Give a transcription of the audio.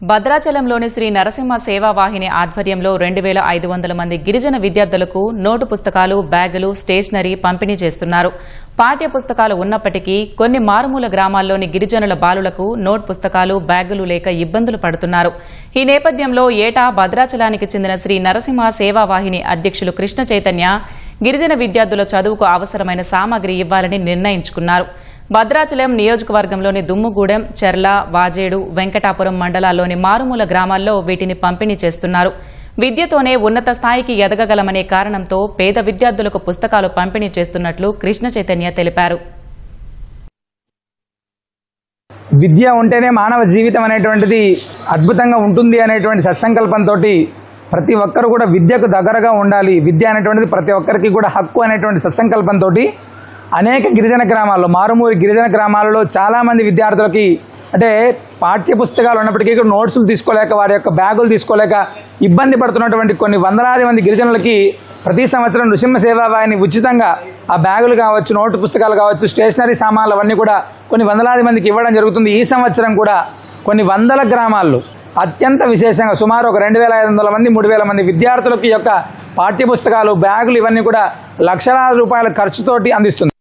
భద్రాచలంలోని శ్రీ నరసింహ సేవావాహిని ఆధ్వర్యంలో 2500 మంది గిరిజన విద్యార్థులకు నోటు పుస్తకాలు, బ్యాగులు, స్టేషనరీ పంపిణీ చేస్తున్నారు. పాఠ్య పుస్తకాలు ఉన్నప్పటికీ కొన్ని మారుమూల గ్రామాల్లోని గిరిజనుల బాలులకు నోట్ పుస్తకాలు, బ్యాగులు లేక ఇబ్బందులు పడుతున్నారు. ఈ నేపథ్యంలో ఏటా భద్రాచలానికి చెందిన శ్రీ నరసింహ సేవావాహిని అధ్యక్షులు కృష్ణ చైతన్య గిరిజన విద్యార్థుల చదువుకు అవసరమైన సామాగ్రి ఇవ్వాలని నిర్ణయించుకున్నారు. భద్రాచలం నియోజకవర్గంలోని దుమ్ముగూడెం, చెర్ల, వాజేడు, వెంకటాపురం మండలాల్లోని మారుమూల గ్రామాల్లో వీటిని పంపిణీ చేస్తున్నారు. విద్యతోనే ఉన్నత స్థాయికి ఎదగగలమనే కారణంతో పేద విద్యార్థులకు పుస్తకాలు పంపిణీ చేస్తున్నట్లు కృష్ణ చైతన్య తెలిపారు. విద్య ఉంటేనే మానవ జీవితం అనేటువంటిది అద్భుతంగా ఉంటుంది అనేటువంటి సత్సంకల్పంతో ప్రతి ఒక్కరు కూడా విద్యకు దగ్గరగా ఉండాలి, విద్య అనేటువంటిది ప్రతి ఒక్కరికి కూడా హక్కు అనేటువంటి సత్సంకల్పంతో అనేక గిరిజన గ్రామాల్లో, మారుమూరి గిరిజన గ్రామాలలో చాలామంది విద్యార్థులకి అంటే పాఠ్య పుస్తకాలు ఉన్నప్పటికీ నోట్సులు తీసుకోలేక, వారి యొక్క బ్యాగులు తీసుకోలేక ఇబ్బంది పడుతున్నటువంటి కొన్ని వందలాది మంది గిరిజనులకి ప్రతి సంవత్సరం నృసింహ సేవావాహిని ఉచితంగా ఆ బ్యాగులు కావచ్చు, నోటు పుస్తకాలు కావచ్చు, స్టేషనరీ సామాన్లు అవన్నీ కూడా కొన్ని వందలాది మందికి ఇవ్వడం జరుగుతుంది. ఈ సంవత్సరం కూడా కొన్ని వందల గ్రామాల్లో అత్యంత విశేషంగా సుమారు ఒక 2500 మంది, 3000 మంది విద్యార్థులకు ఈ యొక్క పాఠ్య పుస్తకాలు, బ్యాగులు ఇవన్నీ కూడా లక్షలాది రూపాయల ఖర్చుతోటి అందిస్తుంది.